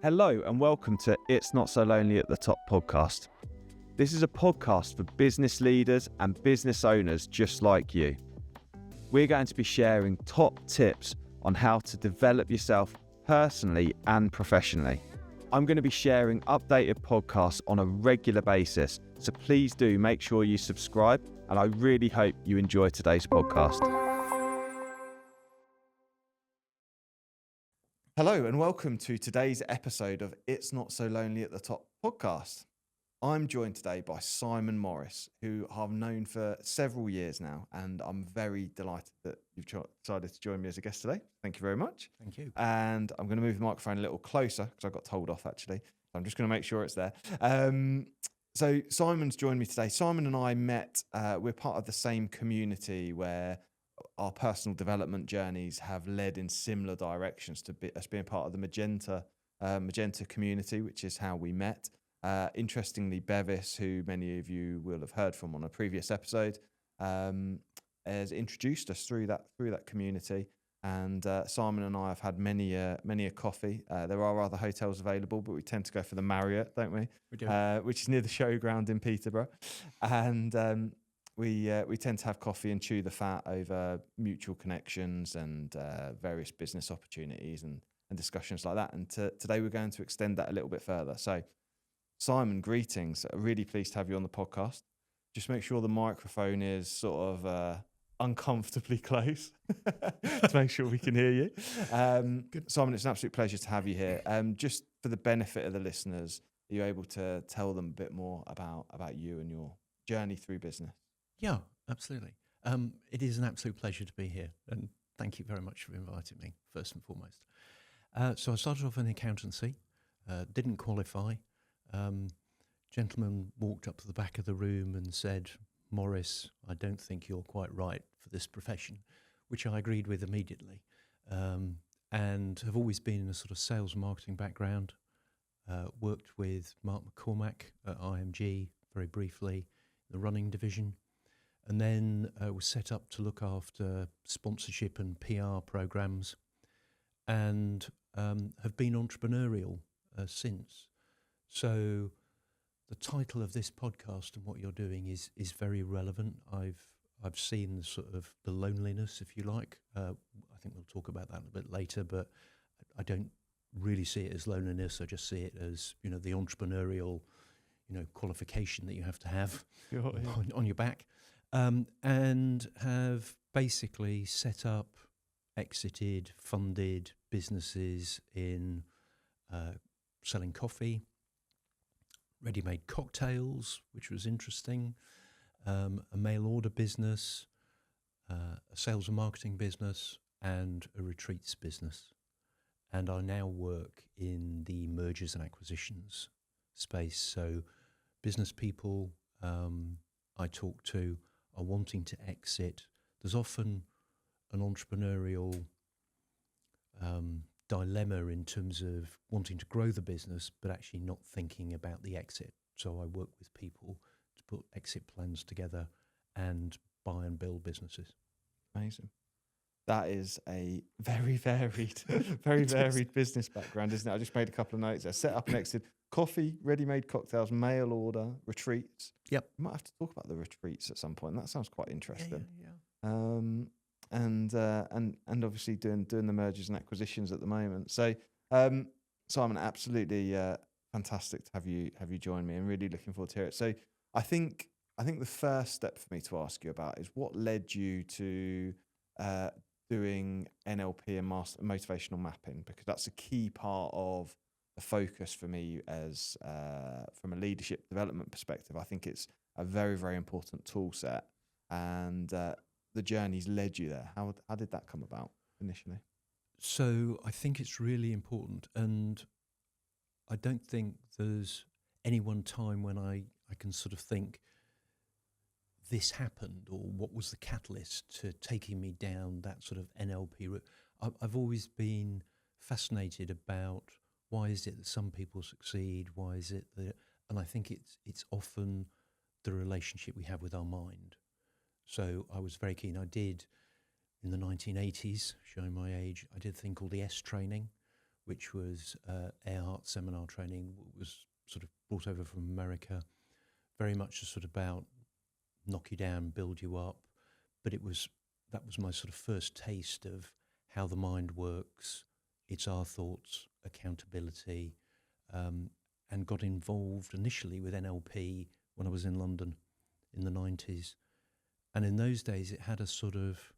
Hello and welcome to It's Not So Lonely at the Top podcast. This is a podcast for business leaders and business owners just like you. We're going to be sharing top tips on how to develop yourself personally and professionally. I'm going to be sharing updated podcasts on a regular basis, so please do make sure you subscribe, and I really hope you enjoy today's podcast. Hello and welcome to today's episode of It's Not So Lonely at the Top podcast. I'm joined today by Simon Morris, who I've known for several years now, and I'm very delighted that you've decided to join me as a guest today. Thank you very much. Thank you. And I'm going to move the microphone a little closer because I got told off actually. So I'm just going to make sure it's there. So Simon's joined me today. Simon and I met, we're part of the same community where our personal development journeys have led in similar directions to us being part of the Magenta community, which is how we met. Interestingly, Bevis, who many of you will have heard from on a previous episode, has introduced us through that community. And Simon and I have had many a coffee. There are other hotels available, but we tend to go for the Marriott, don't we? We do. Which is near the showground in Peterborough. And we tend to have coffee and chew the fat over mutual connections and various business opportunities and discussions like that. And today we're going to extend that a little bit further. So Simon, greetings. Really pleased to have you on the podcast. Just make sure the microphone is sort of uncomfortably close to make sure we can hear you. Good. Simon, it's an absolute pleasure to have you here. Just for the benefit of the listeners, are you able to tell them a bit more about you and your journey through business? Yeah, absolutely. It is an absolute pleasure to be here, and thank you very much for inviting me, first and foremost. So I started off in accountancy, didn't qualify. Gentleman walked up to the back of the room and said, "Morris, I don't think you're quite right for this profession," which I agreed with immediately, and have always been in a sort of sales marketing background. Worked with Mark McCormack at IMG very briefly, the running division, and then was set up to look after sponsorship and PR programs, and have been entrepreneurial since. So the title of this podcast and what you're doing is very relevant. I've seen the sort of the loneliness, if you like. I think we'll talk about that a bit later, but I don't really see it as loneliness. I just see it as, the entrepreneurial, qualification that you have to have on your back. And have basically set up, exited, funded businesses in selling coffee, ready-made cocktails, which was interesting, a mail order business, a sales and marketing business, and a retreats business. And I now work in the mergers and acquisitions space. So business people I talk to are wanting to exit. There's often an entrepreneurial dilemma in terms of wanting to grow the business, but actually not thinking about the exit. So I work with people to put exit plans together and buy and build businesses. Amazing. That is a very varied business background, isn't it? I just made a couple of notes. I set up and exit coffee, ready-made cocktails, mail order, retreats. Yep. We might have to talk about the retreats at some point. That sounds quite interesting. Yeah. And obviously doing the mergers and acquisitions at the moment. So, Simon, absolutely fantastic to have you join me, and really looking forward to hear it. So, I think the first step for me to ask you about is what led you to doing NLP and motivational mapping, because that's a key part of the focus for me as from a leadership development perspective. I think it's a very, very important tool set, and the journey's led you there. How did that come about initially? So I think it's really important, and I don't think there's any one time when I can sort of think this happened, or what was the catalyst to taking me down that sort of NLP route. I've always been fascinated about why is it that some people succeed, why is it that, and I think it's often the relationship we have with our mind. So I was very keen. I did in the 1980s, showing my age, I did a thing called the S training, which was air art seminar training, was sort of brought over from America, very much just sort of about knock you down, build you up. But that was my sort of first taste of how the mind works. It's our thoughts, accountability, and got involved initially with NLP when I was in London in the 90s. And in those days, it had a sort of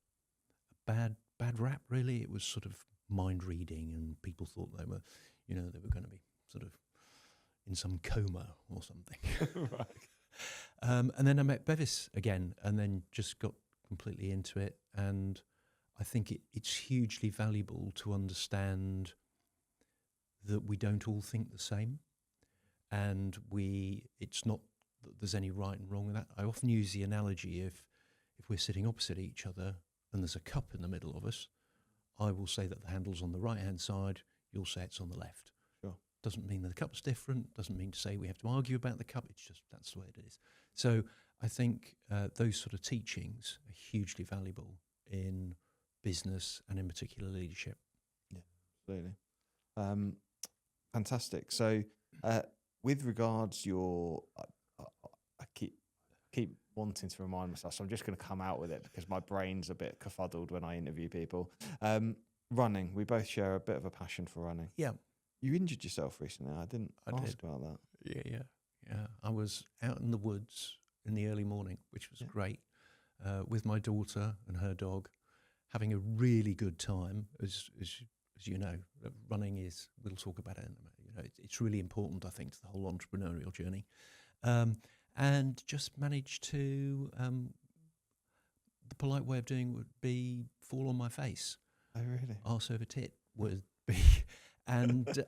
bad rap, really. It was sort of mind reading, and people thought they were going to be sort of in some coma or something. Right. And then I met Bevis again, and then just got completely into it. And I think it's hugely valuable to understand that we don't all think the same, and it's not that there's any right and wrong with that. I often use the analogy, if we're sitting opposite each other and there's a cup in the middle of us, I will say that the handle's on the right-hand side, you'll say it's on the left. Sure. Doesn't mean that the cup's different, doesn't mean to say we have to argue about the cup, it's just that's the way it is. So I think those sort of teachings are hugely valuable in business and in particular leadership. Yeah, absolutely. Fantastic. So with regards I keep wanting to remind myself, so I'm just going to come out with it because my brain's a bit kerfuddled when I interview people. Running, we both share a bit of a passion for running. Yeah. You injured yourself recently. I didn't ask about that. Yeah. I was out in the woods in the early morning, which was great, with my daughter and her dog, having a really good time. As you know, running is, we'll talk about it in a minute. You know, it's really important, I think, to the whole entrepreneurial journey. And just managed to, the polite way of doing would be fall on my face. Oh, really? Arse over tit would be. And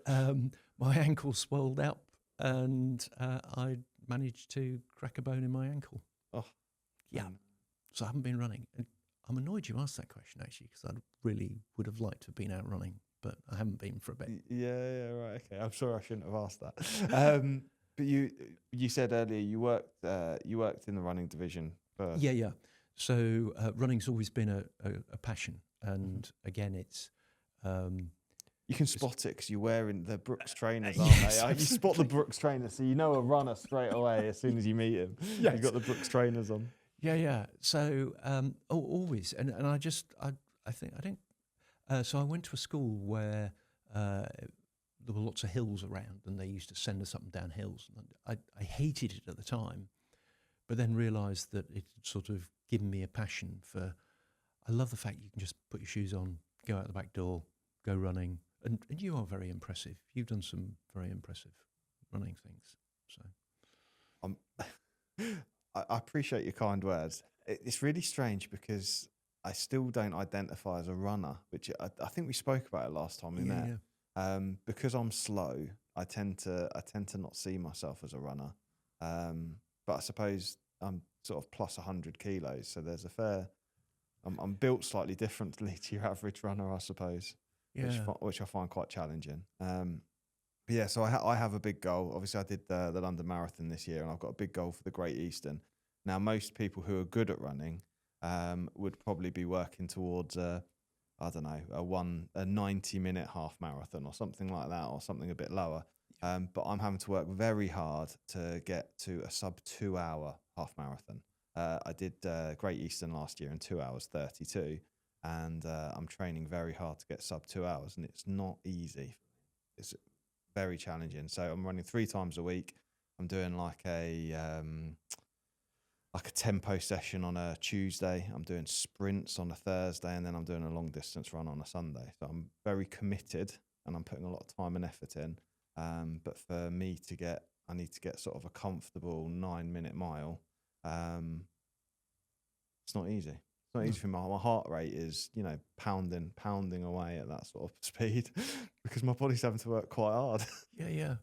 my ankle swelled up, and I managed to crack a bone in my ankle. Oh. Yeah. So I haven't been running. And I'm annoyed you asked that question, actually, because I really would have liked to have been out running, but I haven't been for a bit. Yeah, right. Okay. I'm sorry I shouldn't have asked that. But you said earlier you worked in the running division first. Yeah. So running's always been a passion, and again, it's you can spot it because you're wearing the Brooks trainers, aren't yes, they? You spot the Brooks trainers, so you know a runner straight away as soon as you meet him. Yes. You've got the Brooks trainers on. Yeah. So always, and I think I don't. So I went to a school where there were lots of hills around, and they used to send us up and down hills. And I hated it at the time, but then realised that it had sort of given me a passion for. I love the fact you can just put your shoes on, go out the back door, go running, and you are very impressive. You've done some very impressive running things. So I appreciate your kind words. It's really strange because I still don't identify as a runner, which I think we spoke about it last time we met. Yeah. Because I'm slow, I tend to not see myself as a runner. But I suppose I'm sort of plus 100 kilos, so there's a fair. I'm built slightly differently to your average runner, I suppose. Yeah. Which I find quite challenging. But yeah, so I have a big goal. Obviously, I did the London Marathon this year, and I've got a big goal for the Great Eastern. Now, most people who are good at running would probably be working towards a 90-minute half marathon or something like that, or something a bit lower. But I'm having to work very hard to get to a sub 2 hour half marathon. I did Great Eastern last year in 2 hours 32, and I'm training very hard to get sub 2 hours, and it's not easy. It's very challenging. So I'm running 3 times a week. I'm doing like a tempo session on a Tuesday. I'm doing sprints on a Thursday, and then I'm doing a long distance run on a Sunday. So I'm very committed, and I'm putting a lot of time and effort in. But for me I need to get sort of a comfortable 9-minute mile. It's not easy. It's not easy for me. My heart rate is, pounding away at that sort of speed because my body's having to work quite hard. Yeah.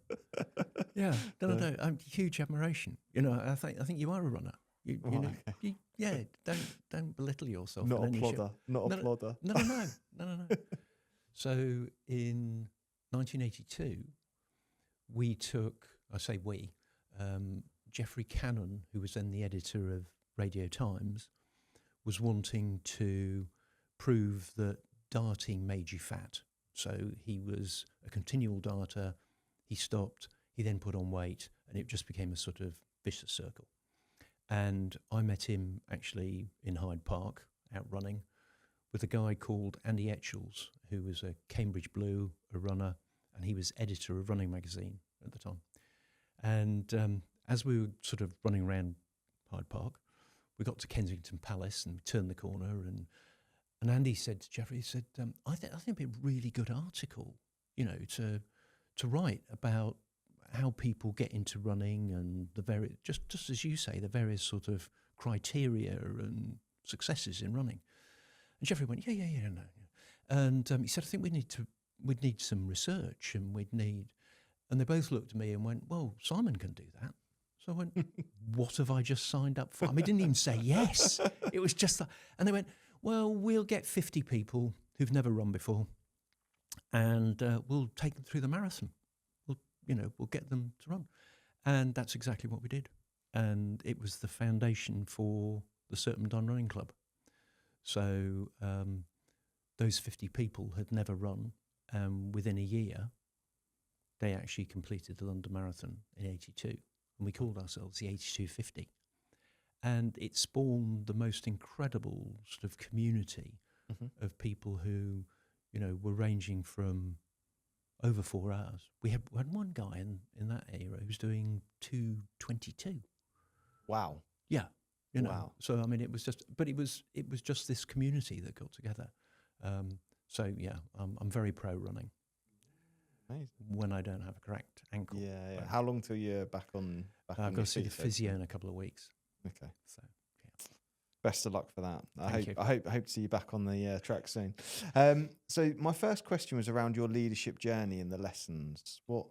No. I'm huge admiration. I think you are a runner. Don't belittle yourself. Not a plodder. Not a plodder. No. So in 1982, we took, Geoffrey Cannon, who was then the editor of Radio Times, was wanting to prove that dieting made you fat. So he was a continual dieter. He stopped. He then put on weight, and it just became a sort of vicious circle. And I met him actually in Hyde Park, out running, with a guy called Andy Etchells, who was a Cambridge Blue, a runner, and he was editor of Running Magazine at the time. And as we were sort of running around Hyde Park, we got to Kensington Palace and we turned the corner, and Andy said to Jeffrey, he said, I think it'd be a really good article, to write about how people get into running and the various, just as you say, the various sort of criteria and successes in running. And Jeffrey went, yeah, no. And he said, I think we'd need some research, and and they both looked at me and went, well, Simon can do that. So I went, what have I just signed up for? I mean, I didn't even say yes. It was just that. And they went, well, we'll get 50 people who've never run before, and we'll take them through the marathon. We'll get them to run. And that's exactly what we did. And it was the foundation for the Serpentine Running Club. So those 50 people had never run. Within a year, they actually completed the London Marathon in 82. And we called ourselves the 8250. And it spawned the most incredible sort of community of people who, were ranging from over 4 hours. We had one guy in that era who was doing 2:22. Wow. Yeah. Wow. So, I mean, it was just this community that got together. So, yeah, I'm very pro running. Amazing. When I don't have a cracked ankle. Yeah. How long till you're back on I've got to see the physio in a couple of weeks. Okay. So, yeah. Best of luck for that. Thank you. I hope to see you back on the track soon. So my first question was around your leadership journey and the lessons. What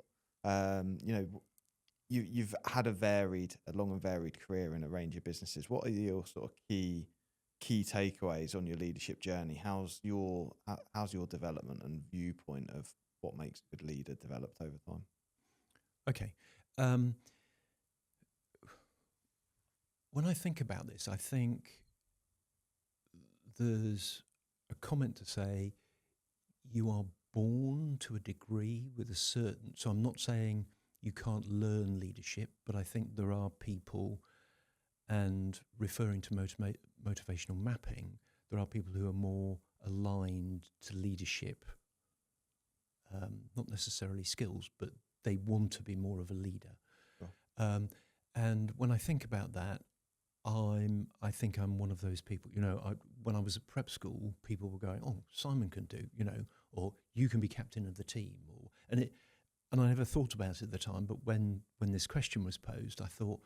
you've had a long and varied career in a range of businesses. What are your sort of key takeaways on your leadership journey? How's your development and viewpoint of what makes a good leader developed over time? Okay. When I think about this, I think there's a comment to say you are born to a degree with a certain... So I'm not saying you can't learn leadership, but I think there are people, and referring to motivational mapping, there are people who are more aligned to leadership, not necessarily skills, but they want to be more of a leader. Sure. And when I think about that, I think I'm one of those people. When I was at prep school, people were going, "Oh, Simon can do," or "You can be captain of the team," and I never thought about it at the time. But when this question was posed, I thought,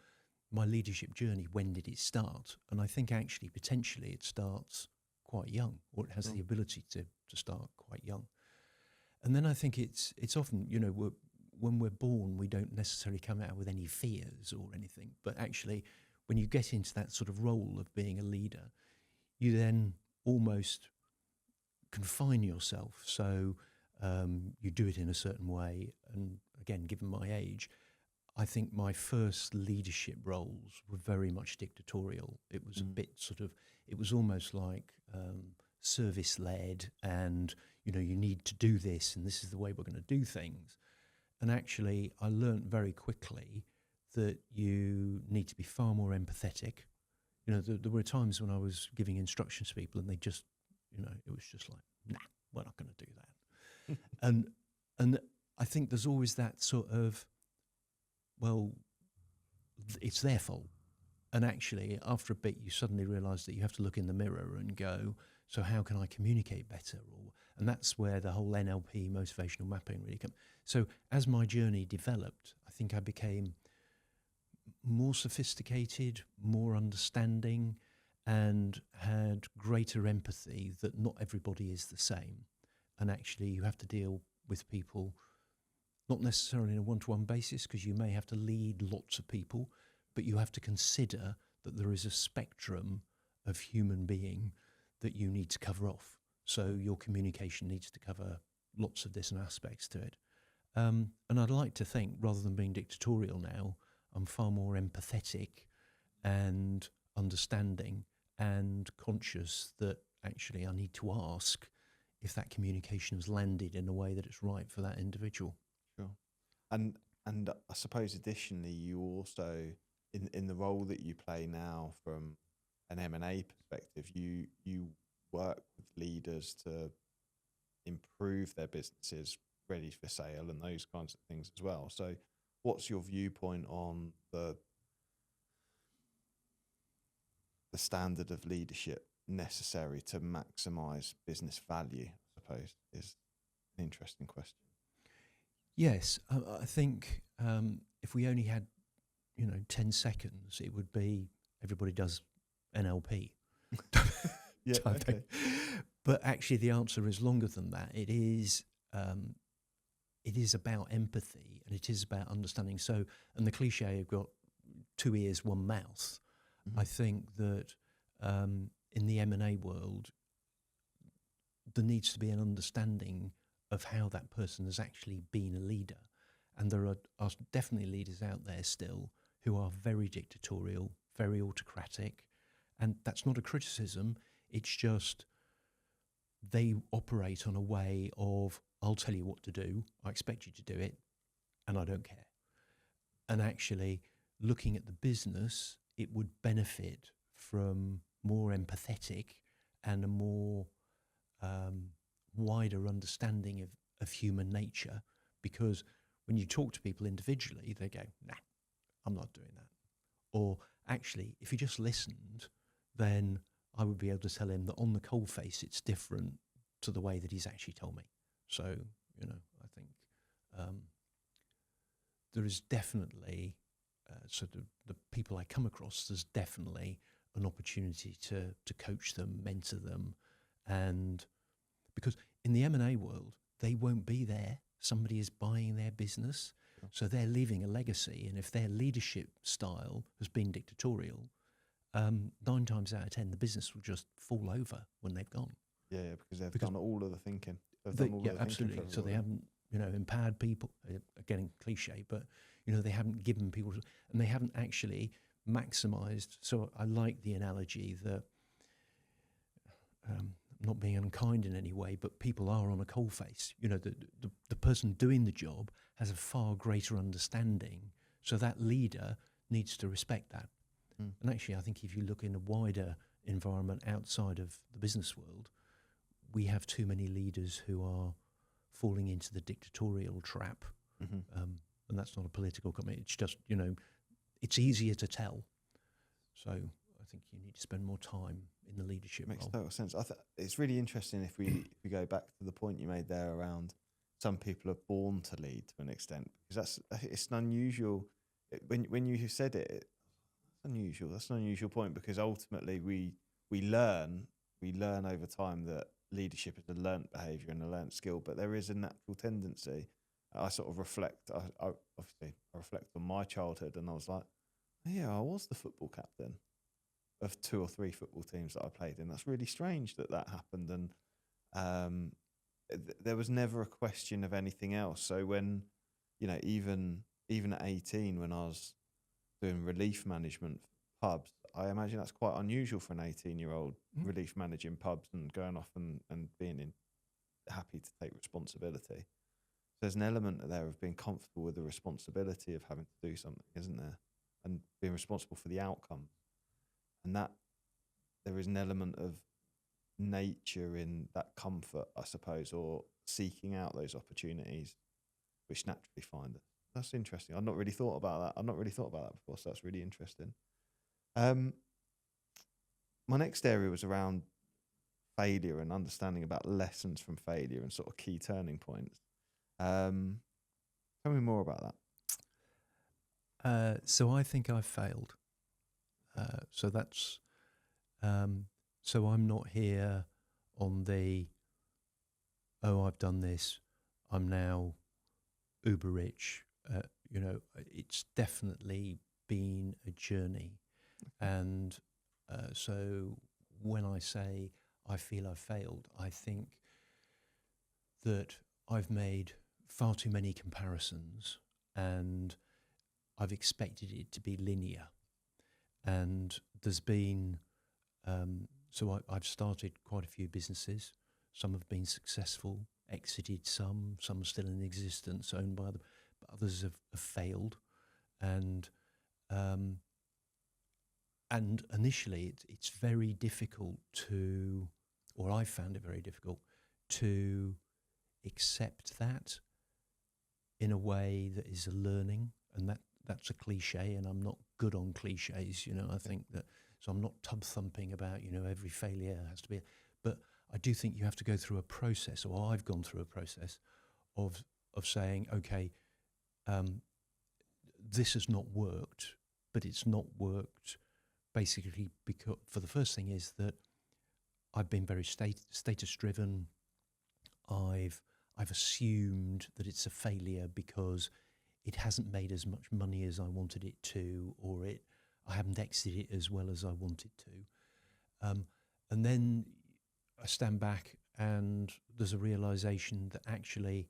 my leadership journey, when did it start? And I think actually potentially it starts quite young, or it has the ability to start quite young. And then I think it's often, when we're born, we don't necessarily come out with any fears or anything, but actually, when you get into that sort of role of being a leader, you then almost confine yourself. So you do it in a certain way. And again, given my age, I think my first leadership roles were very much dictatorial. It was a bit it was almost like service-led, and, you need to do this, and this is the way we're going to do things. And actually, I learned very quickly that you need to be far more empathetic. There were times when I was giving instructions to people and they just, it was just like, nah, we're not going to do that. and I think there's always that sort of, well, it's their fault. And actually, after a bit, you suddenly realise that you have to look in the mirror and go, so how can I communicate better? And that's where the whole NLP, motivational mapping, really comes. So as my journey developed, I think I became more sophisticated, more understanding, and had greater empathy that not everybody is the same. And actually, you have to deal with people, not necessarily on a one-to-one basis, because you may have to lead lots of people, but you have to consider that there is a spectrum of human being that you need to cover off. So your communication needs to cover lots of different aspects to it. And I'd like to think, rather than being dictatorial now, I'm far more empathetic and understanding and conscious that actually I need to ask, if that communication has landed in a way that it's right for that individual. Sure. And I suppose additionally, you also in the role that you play now from an M&A perspective, you work with leaders to improve their businesses ready for sale and those kinds of things as well. So what's your viewpoint on the standard of leadership necessary to maximize business value, I suppose, is an interesting question. Yes, I think if we only had, 10 seconds, it would be everybody does NLP. Yeah, okay. But actually the answer is longer than that. It is about empathy, and it is about understanding. So, and the cliche, I've got 2 ears, 1 mouth. Mm-hmm. I think that in the M&A world, there needs to be an understanding of how that person has actually been a leader. And there are definitely leaders out there still who are very dictatorial, very autocratic. And that's not a criticism. It's just they operate on a way of, I'll tell you what to do, I expect you to do it, and I don't care. And actually, looking at the business, it would benefit from more empathetic and a more wider understanding of human nature, because when you talk to people individually, they go, nah, I'm not doing that. Or actually, if you just listened, then I would be able to tell him that on the coalface, it's different to the way that he's actually told me. So, I think there is definitely, sort of the people I come across, there's definitely an opportunity to coach them, mentor them. And because in the M&A world, they won't be there. Somebody is buying their business. Sure. So they're leaving a legacy. And if their leadership style has been dictatorial, 9 times out of 10, the business will just fall over when they've gone. Yeah, because they've done all of the thinking. Absolutely. So they haven't, empowered people. Getting cliche, but they haven't given people, and they haven't actually maximised. So I like the analogy that, not being unkind in any way, but people are on a coalface. The person doing the job has a far greater understanding. So that leader needs to respect that. And actually, I think if you look in a wider environment outside of the business world, we have too many leaders who are falling into the dictatorial trap. Mm-hmm. And that's not a political comment. It's just, it's easier to tell. So I think you need to spend more time in the leadership Makes role. total sense. It's really interesting if we go back to the point you made there around some people are born to lead to an extent, because it's an unusual. When you said it, it's unusual. That's an unusual point, because ultimately we learn over time that leadership is a learnt behaviour and a learnt skill, but there is a natural tendency. I sort of reflect. I reflect on my childhood, and I was like, yeah, I was the football captain of 2 or 3 football teams that I played in. That's really strange that happened, and there was never a question of anything else. So when, even at 18, when I was doing relief management for pubs, I imagine that's quite unusual for an 18-year-old relief managing pubs and going off and being happy to take responsibility. There's an element there of being comfortable with the responsibility of having to do something, isn't there? And being responsible for the outcome. And that there is an element of nature in that comfort, I suppose, or seeking out those opportunities which naturally find us. That's interesting. I've not really thought about that. Before, so that's really interesting. My next area was around failure and understanding about lessons from failure and sort of key turning points. Tell me more about that. So I think I've failed. So that's, so I'm not here on the, I've done this, I'm now uber rich. It's definitely been a journey. And so when I say I feel I've failed, I think that I've made far too many comparisons, and I've expected it to be linear. And there's been, so I've started quite a few businesses. Some have been successful, exited some are still in existence, owned by them, but others have failed. And initially it's very difficult to, or I found it very difficult to accept that in a way that is a learning, and that's a cliche, and I'm not good on cliches, I think that, so I'm not tub thumping about, every failure has to be, but I do think you have to go through a process, or I've gone through a process of saying, okay, this has not worked, but it's not worked basically because, for the first thing is that I've been very status driven. I've assumed that it's a failure because it hasn't made as much money as I wanted it to, or I haven't exited it as well as I wanted to. And then I stand back and there's a realization that actually,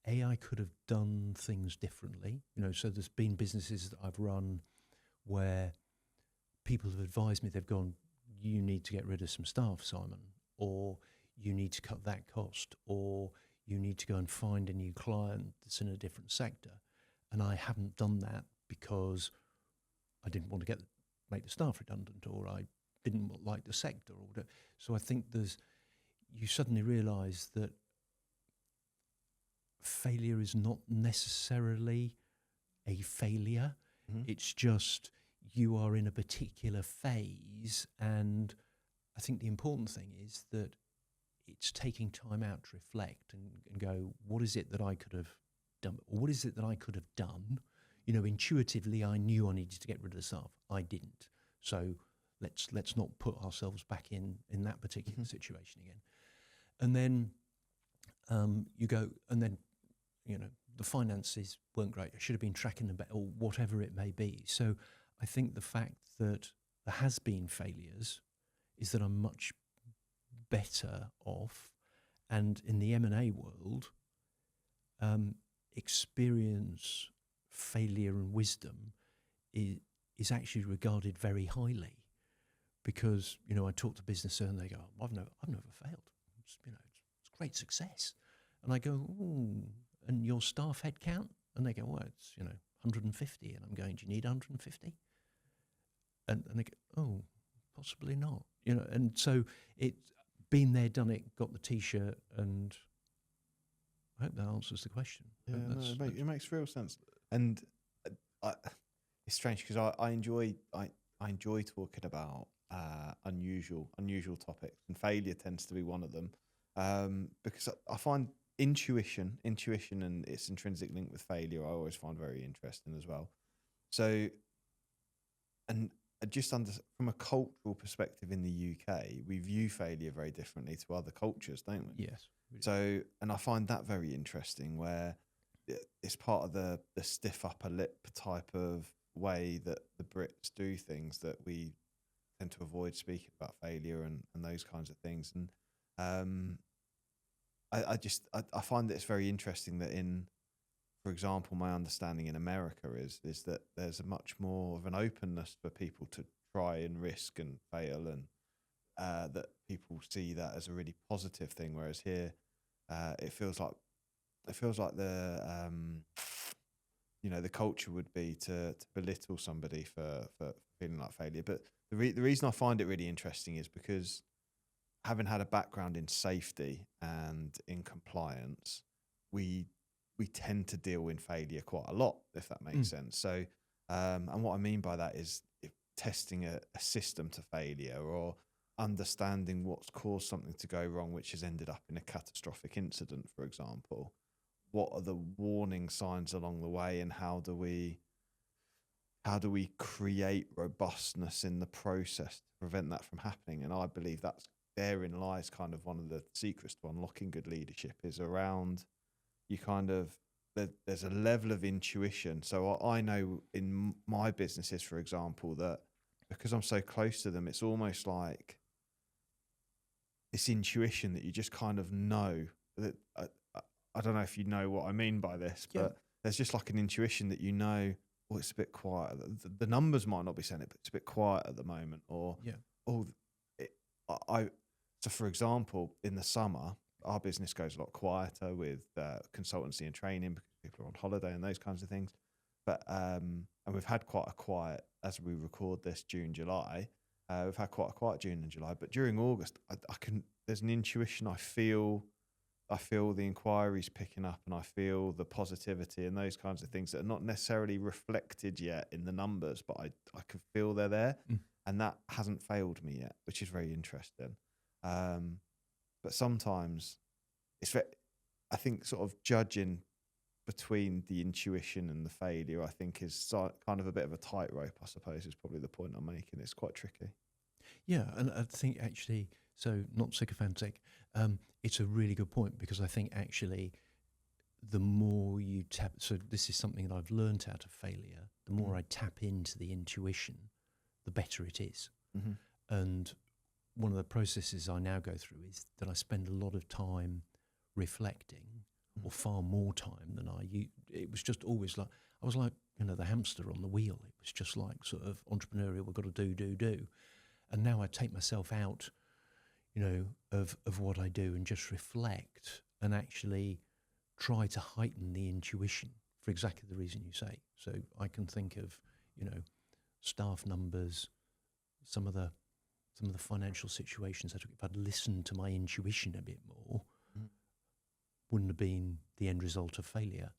I could have done things differently. So there's been businesses that I've run where people have advised me, they've gone, you need to get rid of some staff, Simon, or you need to cut that cost, or you need to go and find a new client that's in a different sector. And I haven't done that because I didn't want to make the staff redundant, or I didn't like the sector, or whatever. So I think you suddenly realise that failure is not necessarily a failure. Mm-hmm. It's just you are in a particular phase, and I think the important thing is that it's taking time out to reflect and go, what is it that I could have done? Or what is it that I could have done? Intuitively, I knew I needed to get rid of the staff. I didn't. So let's not put ourselves back in that particular mm-hmm. situation again. And then you go, and then, the finances weren't great. I should have been tracking them better, or whatever it may be. So I think the fact that there has been failures is that I'm much better off. And in the M&A world, experience, failure and wisdom is actually regarded very highly, because, I talk to business owners and they go, I've never failed. It's great success. And I go, ooh, and your staff head count? And they go, well, it's, 150. And I'm going, do you need 150? And they go, oh, possibly not. And so it's been there, done it, got the T-shirt, and I hope that answers the question. Yeah, it makes real sense. And it's strange because I enjoy talking about unusual topics, and failure tends to be one of them, because I find intuition and its intrinsic link with failure I always find very interesting as well. So, and just from a cultural perspective in the UK, we view failure very differently to other cultures, don't we? Yes. Really. So, and I find that very interesting, where it's part of the stiff upper lip type of way that the Brits do things, that we tend to avoid speaking about failure and those kinds of things. And I find that it's very interesting that for example, my understanding in America is that there's a much more of an openness for people to try and risk and fail, and that people see that as a really positive thing. Whereas here, it feels like the the culture would be to belittle somebody for feeling like failure. But the reason I find it really interesting is because, having had a background in safety and in compliance, we tend to deal in failure quite a lot, if that makes sense. So, and what I mean by that is testing a system to failure, or understanding what's caused something to go wrong, which has ended up in a catastrophic incident, for example. What are the warning signs along the way, and how do we create robustness in the process to prevent that from happening? And I believe therein lies kind of one of the secrets to unlocking good leadership, is around there's a level of intuition. So I know in my businesses, for example, that because I'm so close to them, it's almost like this intuition that you just kind of know that. I don't know if you know what I mean by this, but there's just like an intuition that it's a bit quiet. The numbers might not be saying it, but it's a bit quiet at the moment, or So, for example, in the summer, our business goes a lot quieter with consultancy and training because people are on holiday and those kinds of things. But and we've had quite a quiet, as we record this, June, July. We've had quite a quiet June and July. But during August, I can. There's an intuition. I feel the inquiries picking up, and I feel the positivity and those kinds of things that are not necessarily reflected yet in the numbers, but I can feel they're there, and that hasn't failed me yet, which is very interesting. But sometimes I think sort of judging between the intuition and the failure, I think is kind of a bit of a tightrope, I suppose, is probably the point I'm making. It's quite tricky. Yeah, and I think actually, so not sycophantic, it's a really good point, because I think actually the more you tap, so this is something that I've learned out of failure, the more I tap into the intuition, the better it is. Mm-hmm. And one of the processes I now go through is that I spend a lot of time reflecting, or far more time than I used. It was just always like, I was like, the hamster on the wheel. It was just like sort of entrepreneurial, we've got to do. And now I take myself out, of what I do and just reflect and actually try to heighten the intuition for exactly the reason you say. So I can think of, staff numbers, some of the financial situations that if I'd listened to my intuition a bit more, wouldn't have been the end result of failure.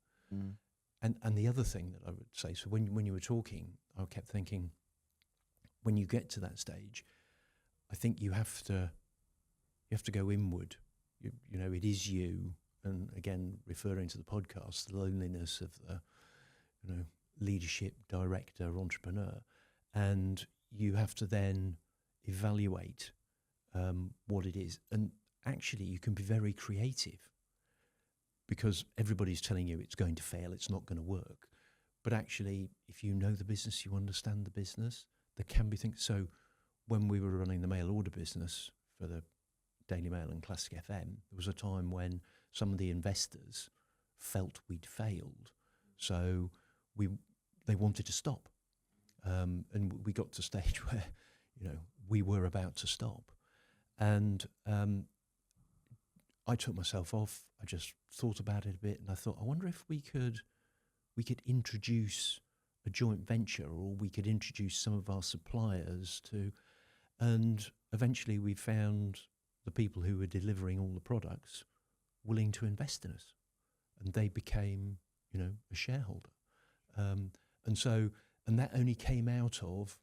And the other thing that I would say, so when you were talking, I kept thinking, when you get to that stage, I think you have to go inward. It is you, and again, referring to the podcast, the loneliness of the, leadership, director, entrepreneur, and you have to then evaluate what it is. And actually, you can be very creative, because everybody's telling you it's going to fail, it's not going to work. But actually, if you know the business, you understand the business, there can be things. So when we were running the mail order business for the Daily Mail and Classic FM, there was a time when some of the investors felt we'd failed. So they wanted to stop. And we got to a stage where, we were about to stop. And I took myself off. I just thought about it a bit, and I thought, I wonder if we could introduce a joint venture, or we could introduce some of our suppliers to, and eventually we found the people who were delivering all the products willing to invest in us, and they became, a shareholder. And that only came out of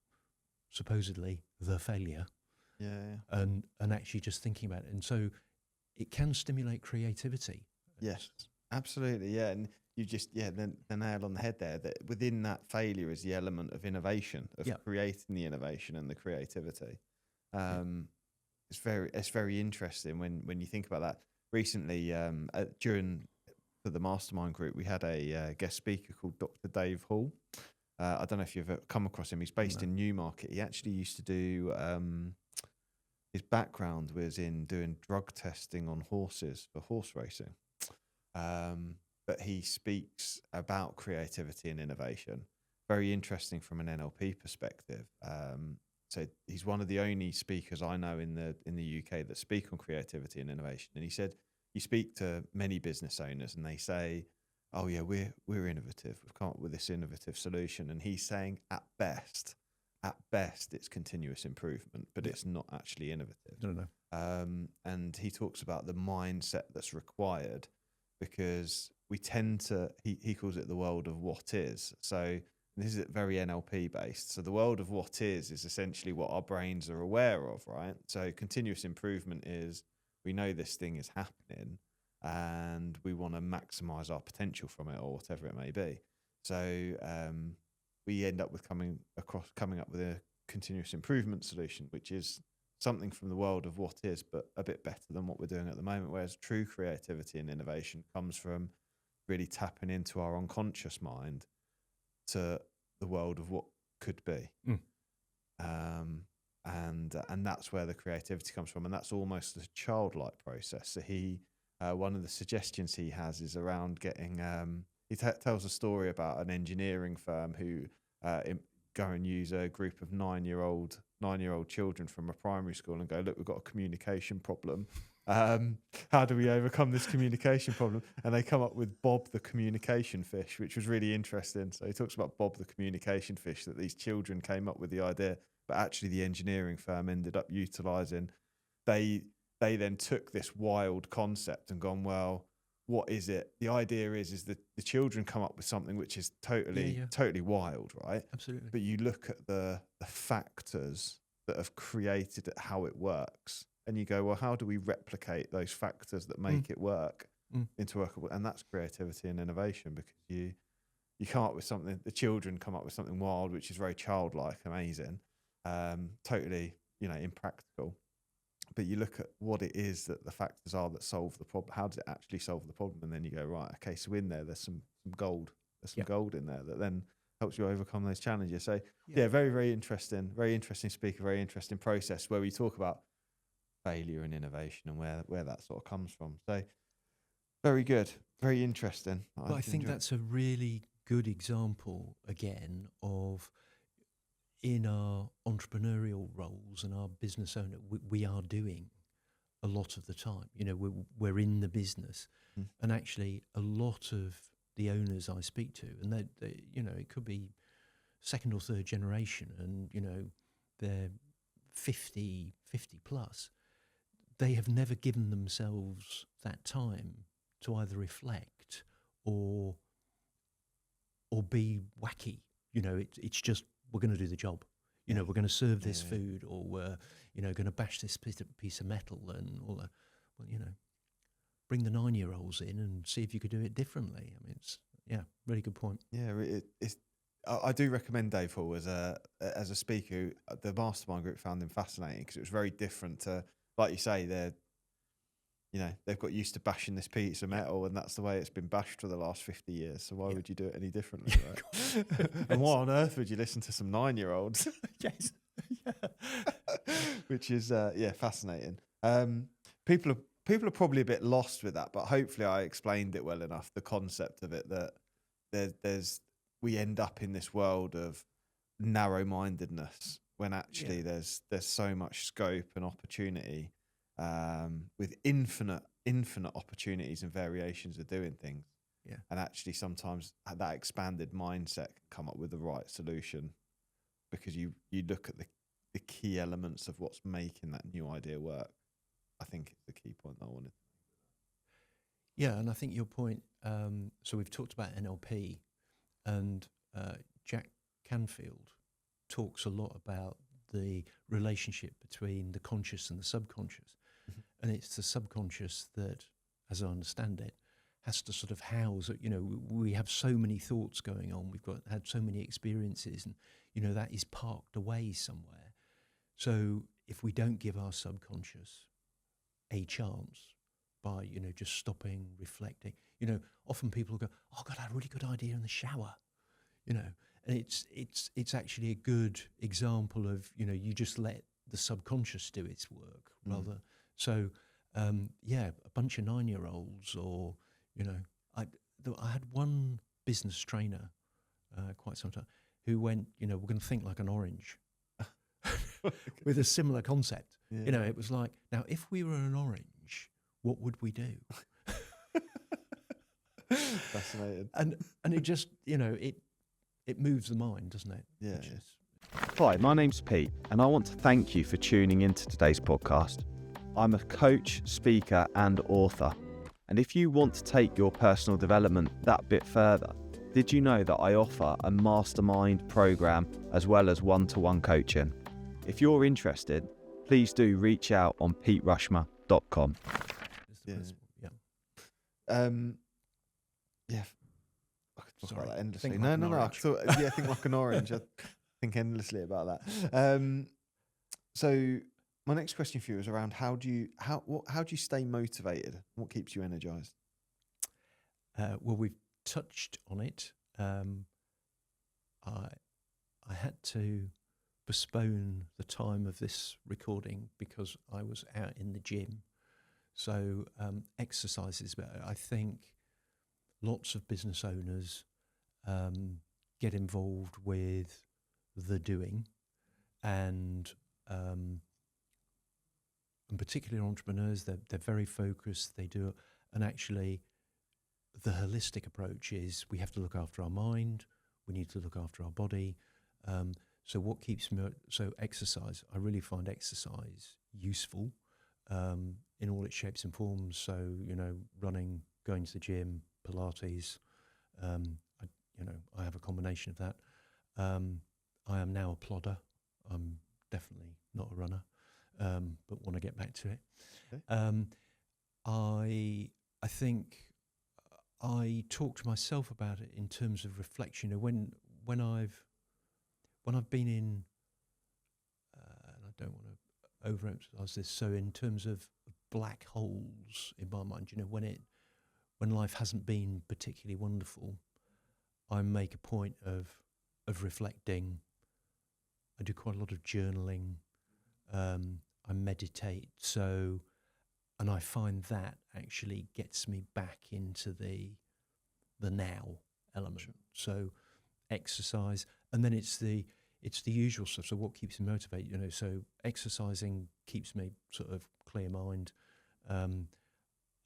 supposedly the failure. Yeah. And actually just thinking about it. And so it can stimulate creativity. Yes, absolutely. Yeah. And you just, the nail on the head there, that within that failure is the element of innovation, of creating the innovation and the creativity. It's very interesting when you think about that. Recently, for the mastermind group, we had a guest speaker called Dr. Dave Hall. I don't know if you've ever come across him. He's based in Newmarket. He actually used to do, his background was in doing drug testing on horses for horse racing. But he speaks about creativity and innovation. Very interesting from an NLP perspective. So he's one of the only speakers I know in the UK that speak on creativity and innovation. And he said, you speak to many business owners and they say, oh yeah, we're innovative. We've come up with this innovative solution. And he's saying at best, it's continuous improvement, but it's not actually innovative. No. And he talks about the mindset that's required, because we tend to, he calls it the world of what is. So this is very NLP based. So the world of what is essentially what our brains are aware of, right? So continuous improvement is, we know this thing is happening and we want to maximize our potential from it, or whatever it may be. So we end up with coming up with a continuous improvement solution, which is something from the world of what is, but a bit better than what we're doing at the moment. Whereas true creativity and innovation comes from really tapping into our unconscious mind to the world of what could be. And that's where the creativity comes from. And that's almost a childlike process. So one of the suggestions he has is around getting, he tells a story about an engineering firm who go and use a group of 9-year-old 9-year-old children from a primary school and go, look, we've got a communication problem. How do we overcome this communication problem? And they come up with Bob the communication fish, which was really interesting. So he talks about Bob the communication fish, that these children came up with the idea, but actually the engineering firm ended up utilizing. They then took this wild concept and gone, well, what is it? The idea is that the children come up with something which is totally wild, right? Absolutely. But you look at the factors that have created how it works, and you go, well, how do we replicate those factors that make it work into workable? And that's creativity and innovation, because you come up with something, the children come up with something wild, which is very childlike, amazing, totally, impractical. But you look at what it is that the factors are that solve the problem. How does it actually solve the problem? And then you go, right, okay, so in there's some gold. There's some gold in there that then helps you overcome those challenges. So very, very interesting speaker, very interesting process where we talk about failure and innovation and where that sort of comes from. So very good, very interesting. But I think that's a really good example again of, in our entrepreneurial roles and our business owner, we are doing a lot of the time. We're in the business, and actually a lot of the owners I speak to, and they it could be second or third generation, and they're 50 plus. They have never given themselves that time to either reflect or be wacky. It's just, we're going to do the job. We're going to serve this food, or we're, going to bash this piece of metal, and all that. Well, bring the 9-year-olds in and see if you could do it differently. I mean, it's really good point. Yeah, it's. I do recommend Dave Hall as a speaker. The mastermind group found him fascinating because it was very different to, like you say, they've got used to bashing this piece of metal, and that's the way it's been bashed for the last 50 years. So why would you do it any differently? Right? And why on earth would you listen to some 9-year-olds? Yes. Which is fascinating. People are probably a bit lost with that, but hopefully I explained it well enough. The concept of it, that we end up in this world of narrow-mindedness when actually there's so much scope and opportunity. With infinite opportunities and variations of doing things. Yeah. And actually sometimes that expanded mindset can come up with the right solution, because you look at the key elements of what's making that new idea work. I think it's the key point that I wanted. Yeah, and I think your point, so we've talked about NLP, and Jack Canfield talks a lot about the relationship between the conscious and the subconscious. And it's the subconscious that, as I understand it, has to sort of house it. We have so many thoughts going on. We've had so many experiences, and, that is parked away somewhere. So if we don't give our subconscious a chance by, just stopping, reflecting, often people go, oh God, I had a really good idea in the shower, and it's actually a good example of, you just let the subconscious do its work rather. So, a bunch of 9-year-olds, or, I had one business trainer quite some time who went, we're going to think like an orange with a similar concept. Yeah. It was like, now, if we were an orange, what would we do? Fascinating. And it just, it moves the mind, doesn't it? Yeah. Hi, my name's Pete, and I want to thank you for tuning into today's podcast. I'm a coach, speaker, and author. And if you want to take your personal development that bit further, did you know that I offer a mastermind program as well as one-to-one coaching? If you're interested, please do reach out on peterushmer.com. Yeah. I could talk about that endlessly. Think No. I think like an orange. I think endlessly about that. So my next question for you is around how do you stay motivated? What keeps you energized? Well, we've touched on it. I had to postpone the time of this recording because I was out in the gym. So exercises, but I think lots of business owners get involved with the doing, and and particularly entrepreneurs, they're very focused. They do, and actually, the holistic approach is we have to look after our mind. We need to look after our body. So what keeps me? So exercise. I really find exercise useful in all its shapes and forms. So running, going to the gym, Pilates. I have a combination of that. I am now a plodder. I'm definitely not a runner, but want to get back to it. Okay. I think I talk to myself about it in terms of reflection. When I've been in, and I don't want to overemphasize this. So in terms of black holes in my mind, when life hasn't been particularly wonderful, I make a point of reflecting. I do quite a lot of journaling. I meditate. And I find that actually gets me back into the now element. Sure. So exercise, and then it's the usual stuff. So what keeps me motivated? So exercising keeps me sort of clear mind, and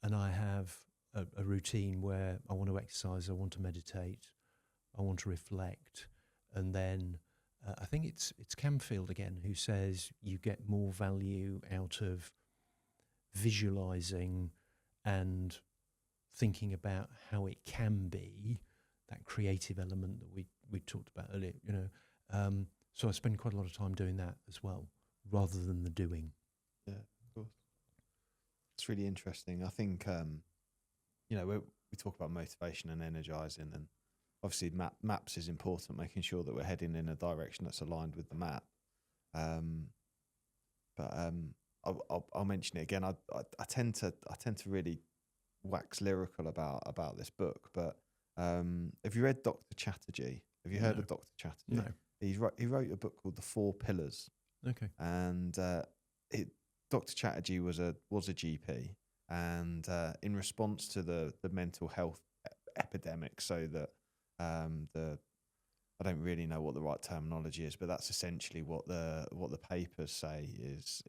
I have a routine where I want to exercise, I want to meditate, I want to reflect, and then I think it's Camfield again who says you get more value out of visualizing and thinking about how it can be, that creative element that we talked about earlier. So I spend quite a lot of time doing that as well, rather than the doing. Yeah, of course. It's really interesting. I think we talk about motivation and energizing, and obviously maps is important, making sure that we're heading in a direction that's aligned with the map. I'll mention it again. I tend to really wax lyrical about this book, but have you read Dr. Chatterjee? Have you heard of Dr. Chatterjee? No. He wrote a book called The 4 Pillars. Okay. And Dr. Chatterjee was a GP, and in response to the mental health epidemic, so that I don't really know what the right terminology is, but that's essentially what the papers say is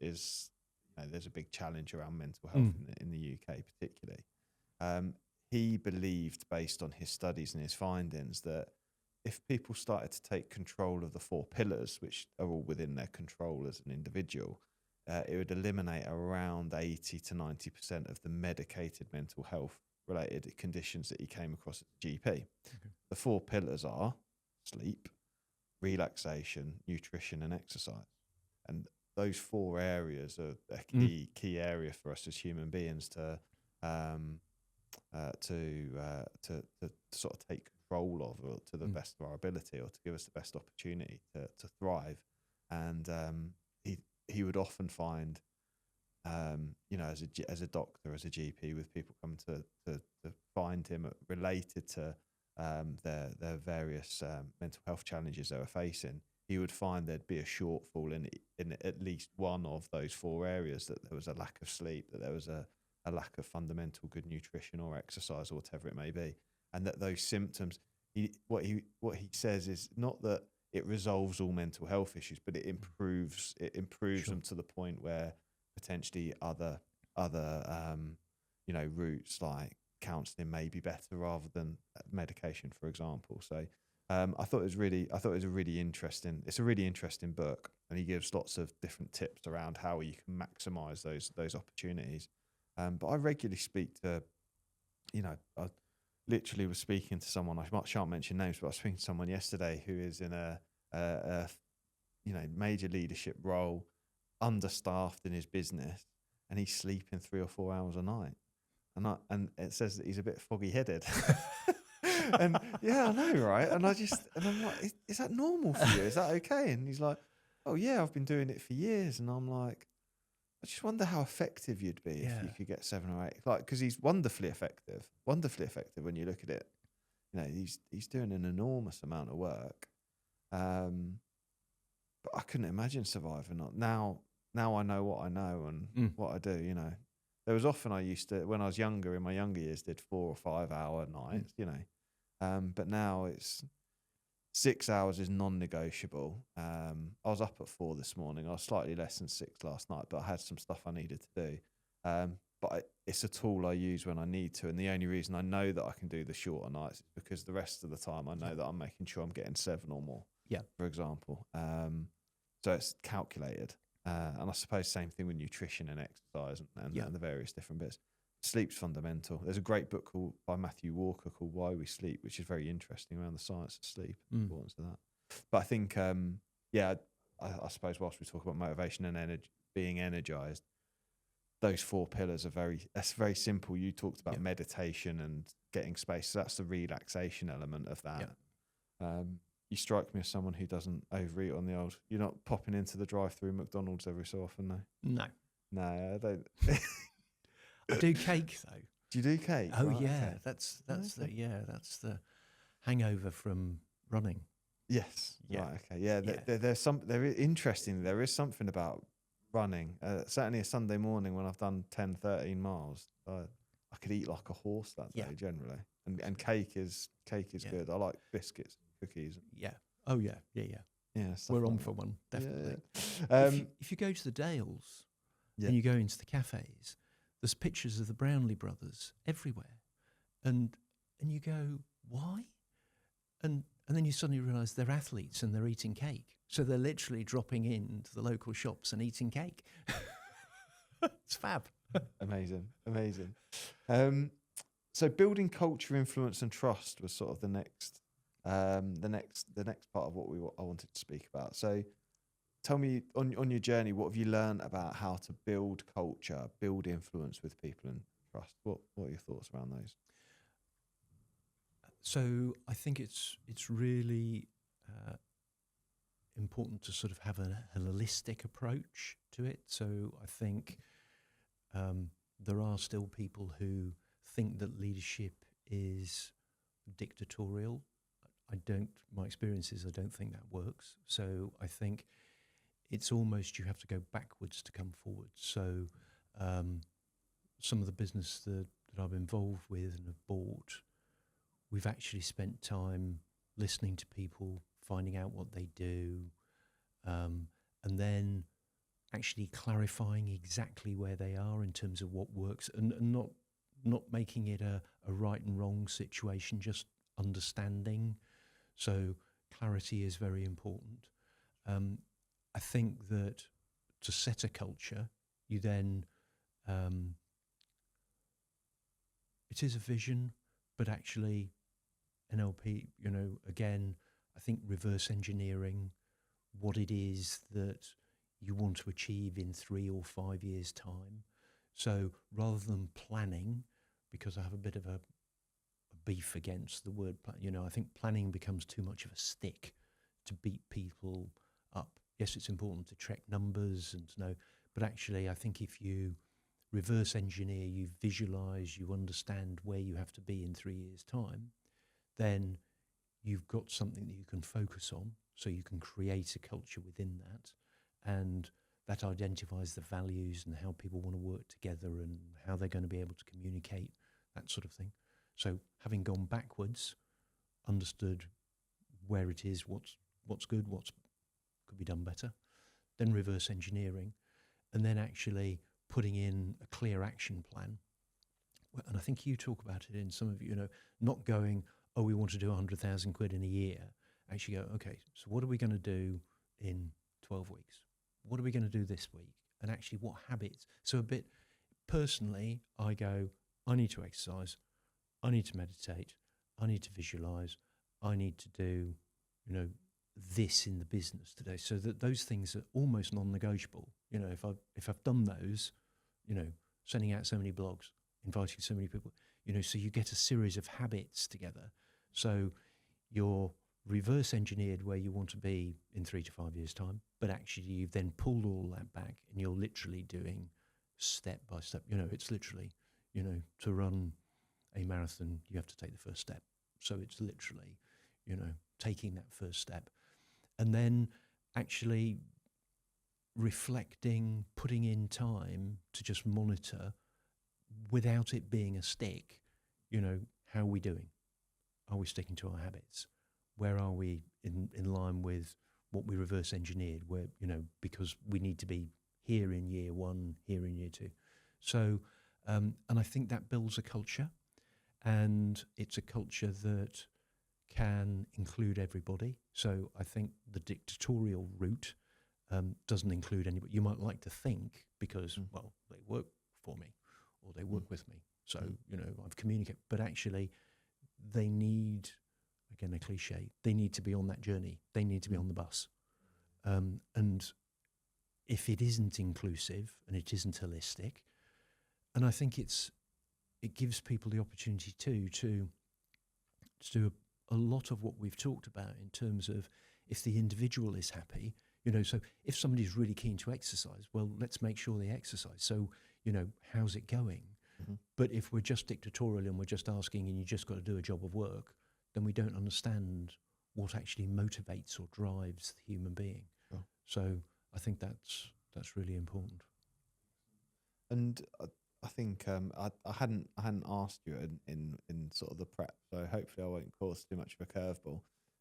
there's a big challenge around mental health in the UK particularly. He believed, based on his studies and his findings, that if people started to take control of the 4 pillars, which are all within their control as an individual, it would eliminate around 80 to 90% of the medicated mental health related conditions that he came across as a GP. Okay. The 4 pillars are sleep, relaxation, nutrition, and exercise. And those 4 areas are a key area for us as human beings to sort of take control of, or to the best of our ability, or to give us the best opportunity to thrive. And he would often find, as a doctor, as a GP, with people coming to find him related to their various mental health challenges they were facing, he would find there'd be a shortfall in at least one of those 4 areas, that there was a lack of sleep, that there was a lack of fundamental good nutrition or exercise or whatever it may be. And that those symptoms, what he says is not that it resolves all mental health issues, but it improves Sure. them to the point where potentially other routes like counselling may be better rather than medication, for example. So I thought it was a really interesting book, and he gives lots of different tips around how you can maximise those opportunities. But I regularly speak to, I literally was speaking to someone, I shan't mention names, but I was speaking to someone yesterday who is in a major leadership role, understaffed in his business, and he's sleeping 3 or 4 hours a night. And it says that he's a bit foggy-headed. And yeah, I know, right? And I'm like, is that normal for you? Is that okay? And he's like, oh yeah, I've been doing it for years. And I'm like, I just wonder how effective you'd be if you could get 7 or 8. Like, because he's wonderfully effective when you look at it. He's doing an enormous amount of work. But I couldn't imagine surviving on. Now I know what I know and what I do. There was often I used to, when I was younger, in my younger years, did 4 or 5 hour nights. But now it's 6 hours is non-negotiable. I was up at 4 this morning. I was slightly less than 6 last night, but I had some stuff I needed to do. But it's a tool I use when I need to. And the only reason I know that I can do the shorter nights is because the rest of the time I know that I'm making sure I'm getting 7 or more, for example. So it's calculated. And I suppose same thing with nutrition and exercise and the various different bits. Sleep's fundamental. There's a great book by Matthew Walker called Why We Sleep, which is very interesting around the science of sleep, the importance of that. But I think, I suppose whilst we talk about motivation and being energized, those 4 pillars that's very simple. You talked about meditation and getting space. So that's the relaxation element of that. You strike me as someone who doesn't overeat on the old. You're not popping into the drive-through McDonald's every so often, no? No, I don't. I do cake though. Do you do cake? Oh right, yeah, okay. that's the hangover from running. Yes. Yeah. Right. Okay. Yeah. There is something about running. Certainly a Sunday morning when I've done 10, 13 miles, I could eat like a horse that day generally. And cake is good. I like biscuits, cookies. Yeah. Oh yeah. Yeah. We're on like for one, definitely. Yeah. If you go to the Dales and you go into the cafes, there's pictures of the Brownlee brothers everywhere, and you go, why? And then you suddenly realise they're athletes and they're eating cake, so they're literally dropping into the local shops and eating cake. It's fab. Amazing. So building culture, influence, and trust was sort of the next part of what I wanted to speak about. So tell me on your journey, what have you learned about how to build culture, build influence with people and trust? What are your thoughts around those? So I think it's really important to sort of have a holistic approach to it. So I think there are still people who think that leadership is dictatorial. My experience is I don't think that works. So I think it's almost you have to go backwards to come forward. So some of the business that I've been involved with and have bought, we've actually spent time listening to people, finding out what they do, and then actually clarifying exactly where they are in terms of what works, and not making it a right and wrong situation, just understanding. So clarity is very important. I think that to set a culture, you then, it is a vision, but actually NLP, again, I think reverse engineering what it is that you want to achieve in 3 or 5 years' time. So rather than planning, because I have a bit of a beef against the word, I think planning becomes too much of a stick to beat people up. Yes, it's important to track numbers and to know, but actually I think if you reverse engineer, you visualize, you understand where you have to be in 3 years' time, then you've got something that you can focus on, so you can create a culture within that, and that identifies the values and how people want to work together and how they're going to be able to communicate, that sort of thing. So having gone backwards, understood where it is, what's good, what could be done better, then reverse engineering, and then actually putting in a clear action plan. And I think you talk about it in some of not going, oh, we want to do 100,000 quid in a year. Actually go, okay, so what are we going to do in 12 weeks? What are we going to do this week? And actually what habits? So a bit personally, I go, I need to exercise, I need to meditate, I need to visualize, I need to do, this in the business today. So that those things are almost non-negotiable. If I've done those, sending out so many blogs, inviting so many people, so you get a series of habits together. So you're reverse engineered where you want to be in 3 to 5 years' time, but actually you've then pulled all that back and you're literally doing step by step. It's literally, to run a marathon, you have to take the first step. So it's literally, taking that first step and then actually reflecting, putting in time to just monitor without it being a stick, how are we doing? Are we sticking to our habits? where are we in line with what we reverse engineered, where, because we need to be here in year one, here in year two. So, and I think that builds a culture, and it's a culture that can include everybody. So I think the dictatorial route doesn't include anybody. You might like to think because, well, they work for me or they work with me. So, I've communicated, but actually they need, again, a cliche, they need to be on that journey. They need to be on the bus. And if it isn't inclusive and it isn't holistic, and I think it gives people the opportunity to do a lot of what we've talked about in terms of if the individual is happy, so if somebody's really keen to exercise, well, let's make sure they exercise. So, how's it going? Mm-hmm. But if we're just dictatorial and we're just asking and you just got to do a job of work, then we don't understand what actually motivates or drives the human being. Oh. So I think that's really important. And I think I hadn't asked you in sort of the prep, so hopefully I won't cause too much of a curveball.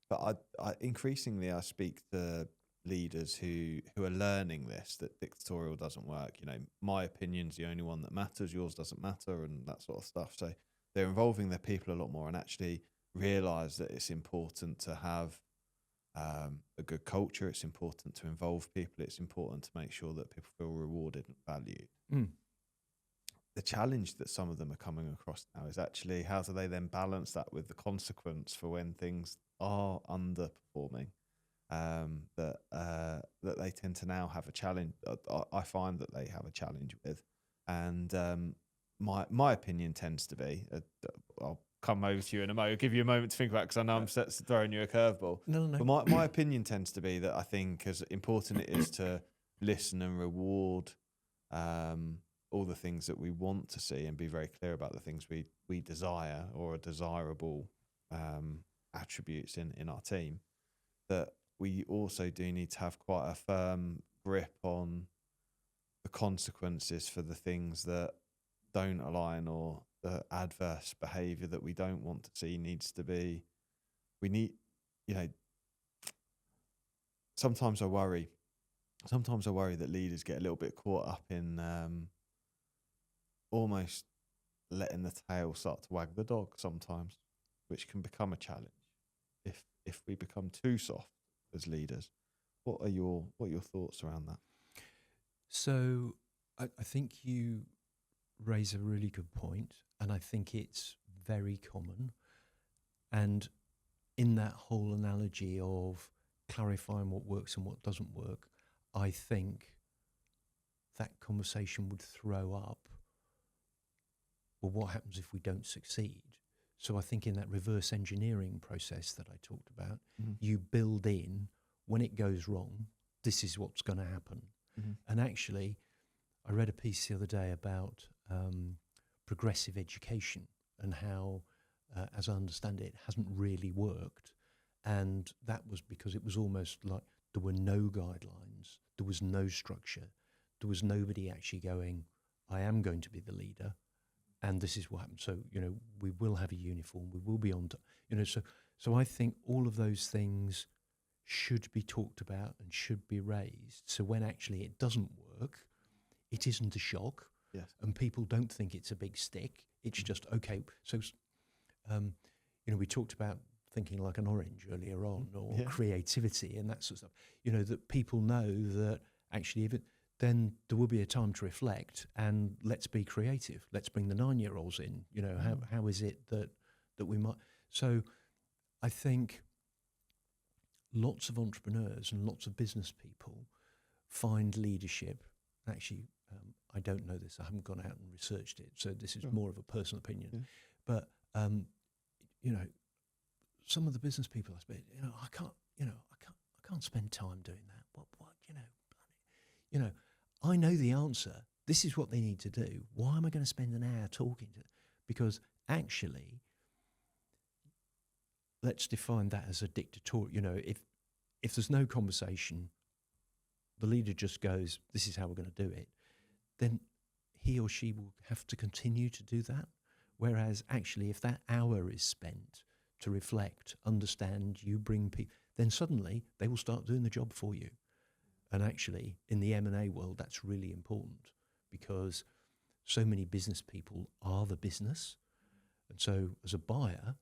But I increasingly I speak to leaders who are learning this, that dictatorial doesn't work. My opinion's the only one that matters, yours doesn't matter, and that sort of stuff. So they're involving their people a lot more and actually realise that it's important to have a good culture. It's important to involve people. It's important to make sure that people feel rewarded and valued. The challenge that some of them are coming across now is actually how do they then balance that with the consequence for when things are underperforming, that they tend to now have a challenge. I find that they have a challenge with, and my opinion tends to be, I'll come over to you in a moment, give you a moment to think about it, because I know I'm throwing you a curveball. No. But my opinion tends to be that I think as important it is to listen and reward all the things that we want to see and be very clear about the things we desire or are desirable attributes in our team, that we also do need to have quite a firm grip on the consequences for the things that don't align, or the adverse behavior that we don't want to see needs to be. We need, sometimes I worry that leaders get a little bit caught up in almost letting the tail start to wag the dog sometimes, which can become a challenge if we become too soft as leaders. What are your thoughts around that? So I think you raise a really good point, and I think it's very common. And in that whole analogy of clarifying what works and what doesn't work, I think that conversation would throw up, well, what happens if we don't succeed? So I think in that reverse engineering process that I talked about, you build in, when it goes wrong, this is what's going to happen. And actually, I read a piece the other day about progressive education and how, as I understand it, hasn't really worked. And that was because it was almost like there were no guidelines, there was no structure, there was nobody actually going, I am going to be the leader, and this is what happens. So, we will have a uniform, we will be on, so I think all of those things should be talked about and should be raised. So when actually it doesn't work, it isn't a shock. Yes. And people don't think it's a big stick. It's just, okay. So, we talked about thinking like an orange earlier on, or creativity and that sort of stuff, that people know that actually then there will be a time to reflect and let's be creative. Let's bring the 9-year-olds in, how is it that we might. So I think lots of entrepreneurs and lots of business people find leadership. Actually, I don't know this. I haven't gone out and researched it, so this is more of a personal opinion. Yeah. But some of the business people I speak, I can't spend time doing that. What I know the answer. This is what they need to do. Why am I going to spend an hour talking to them? Because actually, let's define that as a dictatorial. If there's no conversation, the leader just goes, this is how we're going to do it, then he or she will have to continue to do that. Whereas actually, if that hour is spent to reflect, understand, you bring people, then suddenly they will start doing the job for you. And actually, in the M&A world, that's really important because so many business people are the business. And so as a buyer,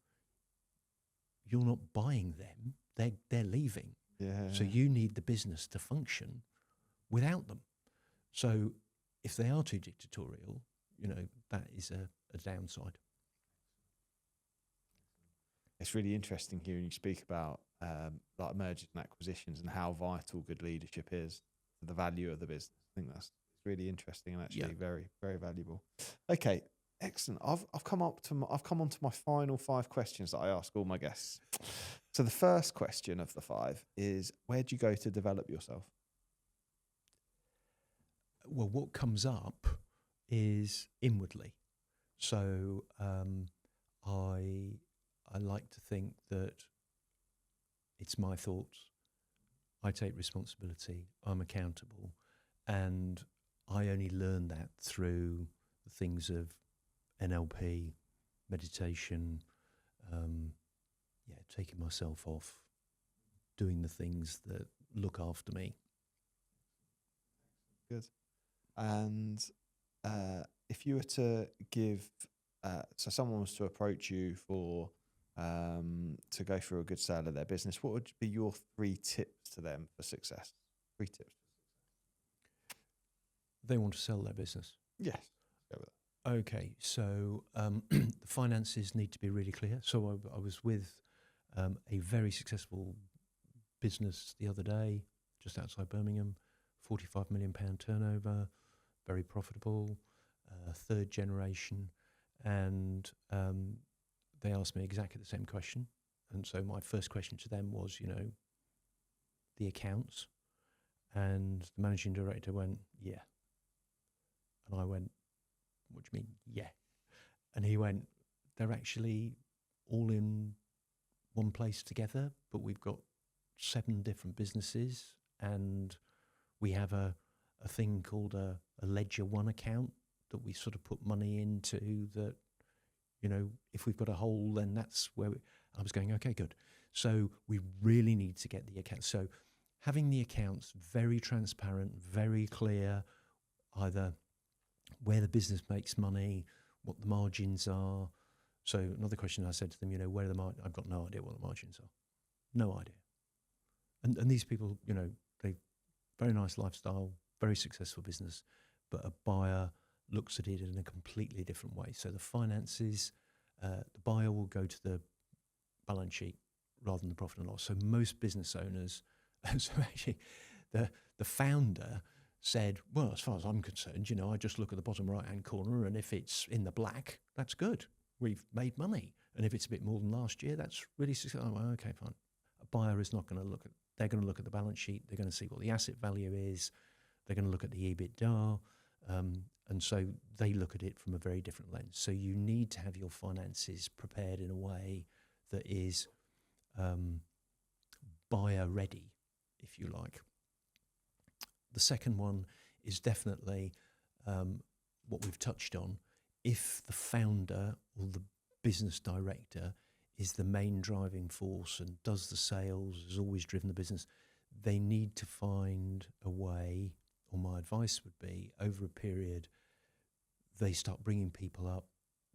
you're not buying them, they're leaving. Yeah. So you need the business to function without them. So if they are too dictatorial, that is a downside. It's really interesting hearing you speak about like mergers and acquisitions and how vital good leadership is to the value of the business. I think that's really interesting and actually very, very valuable. Okay, excellent. I've come on to my final 5 questions that I ask all my guests. So the first question of the 5 is, where do you go to develop yourself? Well, what comes up is inwardly. So I like to think that it's my thoughts. I take responsibility. I'm accountable. And I only learn that through the things of NLP, meditation, taking myself off, doing the things that look after me. Good. And if you were to give, so someone was to approach you for to go through a good sale of their business, what would be your 3 tips to them for success? 3 tips. They want to sell their business. Yes. Go with that. Okay, so the finances need to be really clear. So I was with a very successful business the other day, just outside Birmingham, £45 million turnover, very profitable, 3rd generation, and they asked me exactly the same question. And so my first question to them was, the accounts. And the managing director went, yeah. And I went, what do you mean, yeah? And he went, they're actually all in one place together, but we've got 7 different businesses, and we have a thing called a Ledger One account that we sort of put money into that, if we've got a hole, then that's where I was going, okay, good. So we really need to get the accounts. So having the accounts very transparent, very clear, either where the business makes money, what the margins are. So another question I said to them, where are the margins? I've got no idea what the margins are. No idea. And these people, they very nice lifestyle, very successful business, but a buyer looks at it in a completely different way. So the finances, the buyer will go to the balance sheet rather than the profit and loss. So most business owners, so actually the founder said, well, as far as I'm concerned, I just look at the bottom right-hand corner, and if it's in the black, that's good. We've made money. And if it's a bit more than last year, that's really successful. Oh, okay, fine. A buyer is not going to look at, they're going to look at the balance sheet. They're going to see what the asset value is. They're going to look at the EBITDA. And so they look at it from a very different lens. So you need to have your finances prepared in a way that is buyer ready, if you like. The second one is definitely what we've touched on. If the founder or the business director is the main driving force and does the sales, has always driven the business, they need to find a way, or my advice would be, over a period, they start bringing people up,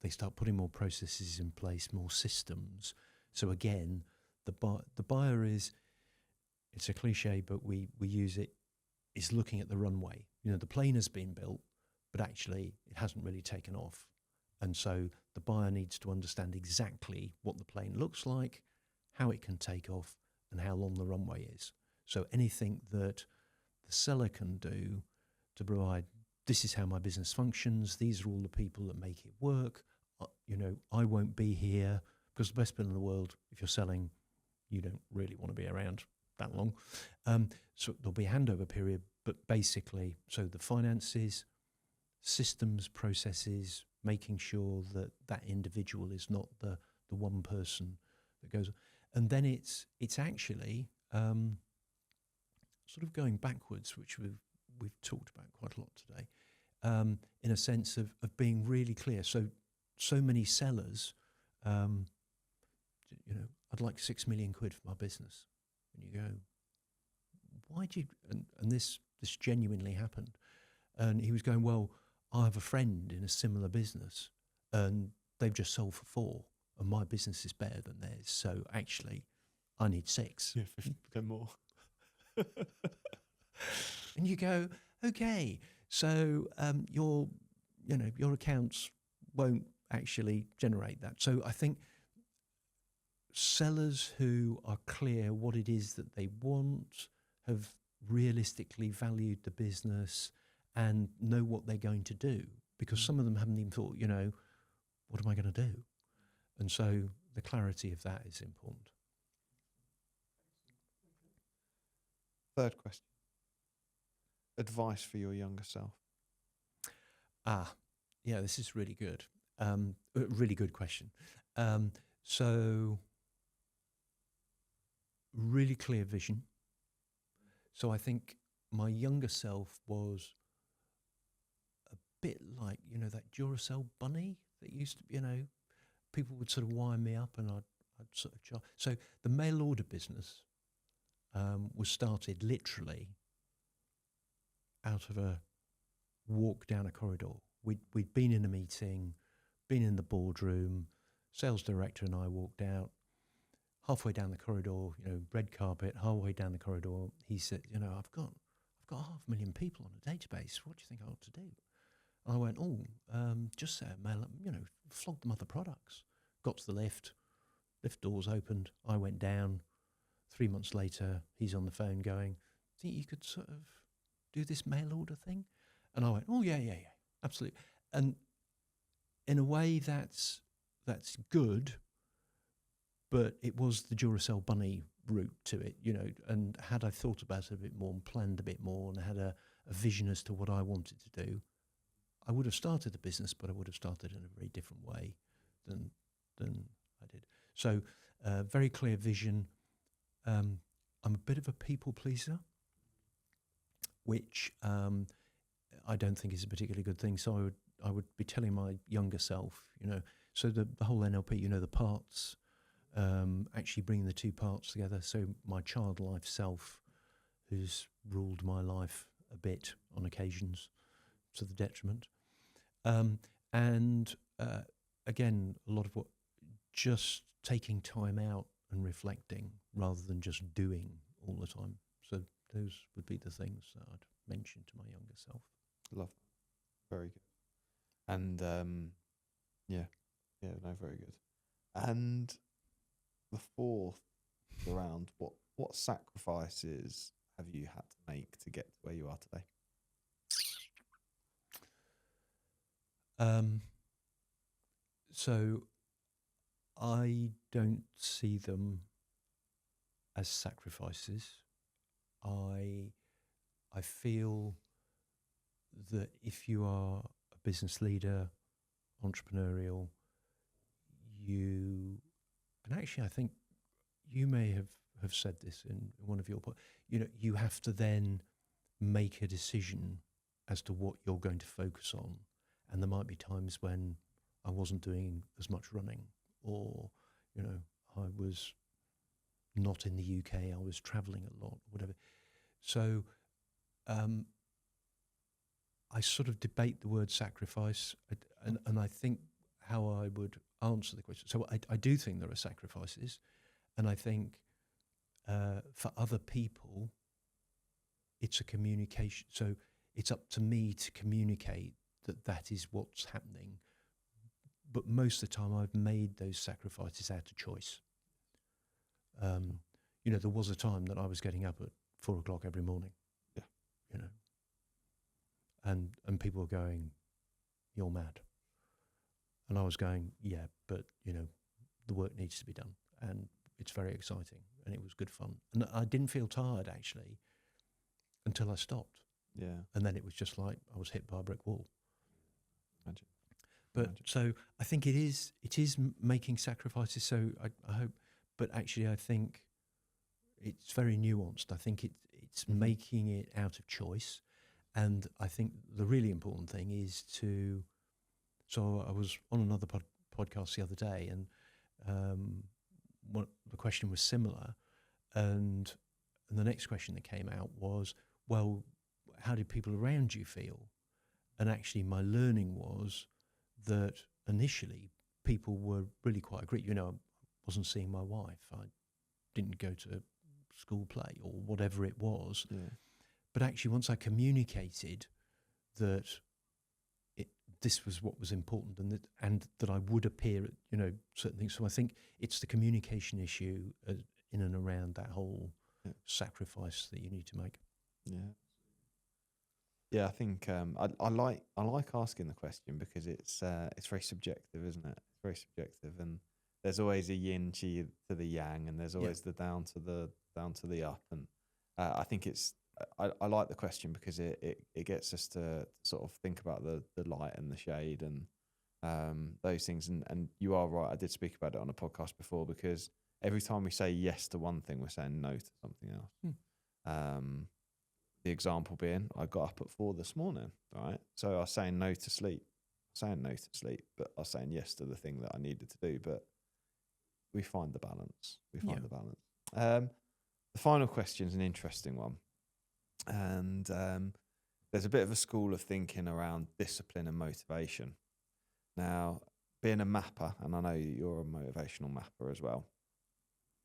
they start putting more processes in place, more systems. So again, the buyer is, it's a cliche, but we use it, is looking at the runway. The plane has been built, but actually it hasn't really taken off. And so the buyer needs to understand exactly what the plane looks like, how it can take off, and how long the runway is. So anything that the seller can do to provide, this is how my business functions, these are all the people that make it work, I won't be here, because the best bit in the world, if you're selling, you don't really want to be around that long. So there'll be a handover period, but basically, so the finances, systems, processes, making sure that that individual is not the one person that goes. And then it's actually sort of going backwards, which we've talked about quite a lot today, in a sense of being really clear. So many sellers, I'd like 6 million quid for my business. And you go, why do you, and this genuinely happened. And he was going, well, I have a friend in a similar business and they've just sold for 4 and my business is better than theirs. So actually I need 6. Yeah, 50% more. And you go, okay, so your accounts won't actually generate that. So I think sellers who are clear what it is that they want, have realistically valued the business and know what they're going to do, because some of them haven't even thought, what am I going to do? And so the clarity of that is important. Third question. Advice for your younger self. Yeah, this is really good. A really good question. So really clear vision. So I think my younger self was a bit like, that Duracell bunny that used to, people would sort of wind me up and I'd sort of So the mail order business was started literally out of a walk down a corridor. We'd been in a meeting, been in the boardroom, sales director and I walked out. Halfway down the corridor, red carpet, halfway down the corridor, he said, I've got 500,000 people on a database. What do you think I ought to do? I went, just say mail, flog them other products. Got to the lift doors opened, I went down. 3 months later, he's on the phone going, think you could sort of do this mail order thing? And I went, oh yeah, absolutely. And in a way that's good, but it was the Duracell bunny route to it, and had I thought about it a bit more and planned a bit more and had a vision as to what I wanted to do, I would have started the business, but I would have started in a very different way than I did. So very clear vision. I'm a bit of a people pleaser, which I don't think is a particularly good thing. So I would be telling my younger self, so the whole NLP, the parts, actually bringing the 2 parts together. So my child life self, who's ruled my life a bit on occasions to the detriment. And again, a lot of what just taking time out and reflecting rather than just doing all the time. So those would be the things that I'd mention to my younger self. Love that. Very good. And very good. And the fourth around, what sacrifices have you had to make to get to where you are today? So I don't see them as sacrifices. I feel that if you are a business leader, entrepreneurial, and actually I think you may have said this in one of your, you have to then make a decision as to what you're going to focus on. And there might be times when I wasn't doing as much running, or, I was not in the UK, I was traveling a lot, whatever. So I sort of debate the word sacrifice, and I think how I would answer the question. So I do think there are sacrifices, and I think for other people, it's a communication. So it's up to me to communicate that is what's happening. But most of the time I've made those sacrifices out of choice. There was a time that I was getting up at 4 o'clock every morning. Yeah. And people were going, you're mad. And I was going, yeah, but, the work needs to be done. And it's very exciting. And it was good fun. And I didn't feel tired, actually, until I stopped. Yeah. And then it was just like I was hit by a brick wall. Imagine. But so I think it is making sacrifices. So I hope, but actually I think it's very nuanced. I think it's making it out of choice. And I think the really important thing is so I was on another podcast the other day, and the question was similar, and the next question that came out was, well, how did people around you feel? And actually my learning was that initially people were really quite agreed. I wasn't seeing my wife. I didn't go to school play or whatever it was. Yeah. But actually once I communicated that this was what was important, and that I would appear at certain things. So I think it's the communication issue in and around that whole sacrifice that you need to make. Yeah, I think I like asking the question because it's very subjective, isn't it? It's very subjective, and there's always a yin to the yang, and there's always the down to the up, and I think I like the question because it gets us to sort of think about the light and the shade and those things. And you are right. I did speak about it on a podcast before, because every time we say yes to one thing, we're saying no to something else. The example being, I got up at 4 this morning, right? So I was saying no to sleep, but I was saying yes to the thing that I needed to do. But we find the balance. The final question is an interesting one. And there's a bit of a school of thinking around discipline and motivation. Now, being a mapper, and I know you're a motivational mapper as well,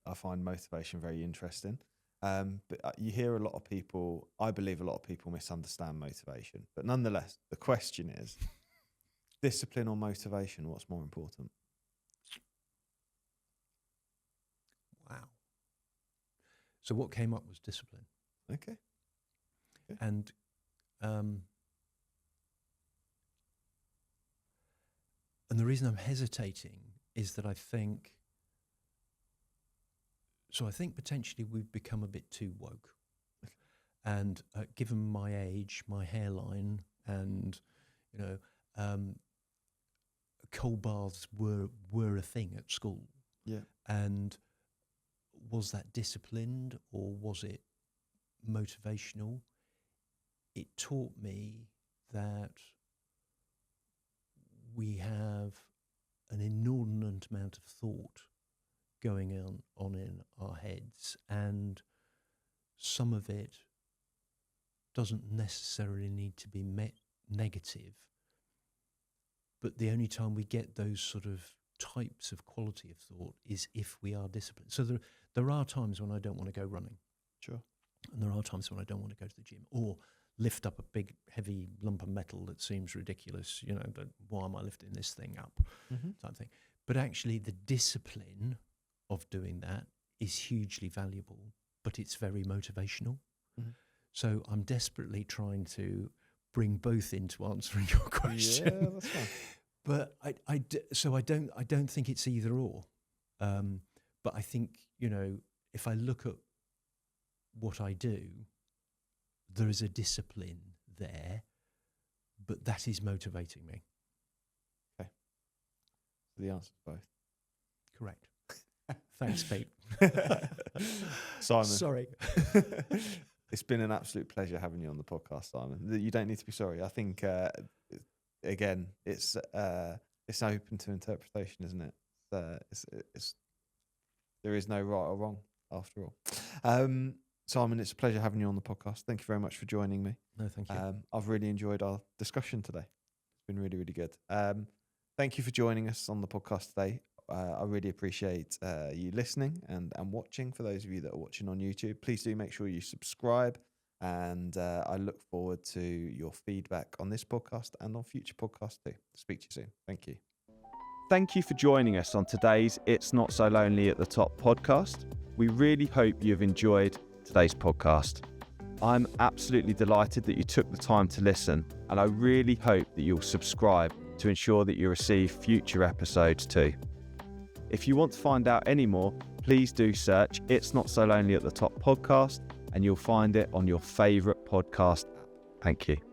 I find motivation very interesting. But you hear a lot of people, I believe a lot of people misunderstand motivation. But nonetheless, the question is, discipline or motivation, what's more important? Wow. So what came up was discipline. Okay. And the reason I'm hesitating is that I think potentially we've become a bit too woke. And given my age, my hairline, and cold baths were a thing at school. Yeah. And was that disciplined or was it motivational? It taught me that we have an inordinate amount of thought going on in our heads, and some of it doesn't necessarily need to be negative, but the only time we get those sort of types of quality of thought is if we are disciplined. So there are times when I don't want to go running. Sure. And there are times when I don't want to go to the gym or lift up a big heavy lump of metal that seems ridiculous, why am I lifting this thing up, type thing. But actually the discipline of doing that is hugely valuable, but it's very motivational. Mm-hmm. So I'm desperately trying to bring both into answering your question. Yeah, that's fine. But I don't think it's either or. But I think, if I look at what I do, there is a discipline there, but that is motivating me. Okay. So the answer is both. Correct. Thanks, Pete. Simon. Sorry. It's been an absolute pleasure having you on the podcast, Simon. You don't need to be sorry. I think, again, it's open to interpretation, isn't it? There is no right or wrong, after all. Simon, it's a pleasure having you on the podcast. Thank you very much for joining me. No, thank you. I've really enjoyed our discussion today. It's been really, really good. Thank you for joining us on the podcast today. I really appreciate you listening and watching. For those of you that are watching on YouTube, please do make sure you subscribe. And I look forward to your feedback on this podcast and on future podcasts too. Speak to you soon. Thank you. Thank you for joining us on today's It's Not So Lonely at the Top podcast. We really hope you've enjoyed today's podcast. I'm absolutely delighted that you took the time to listen, and I really hope that you'll subscribe to ensure that you receive future episodes too. If you want to find out any more, please do search It's Not So Lonely at the Top podcast, and you'll find it on your favourite podcast app. Thank you.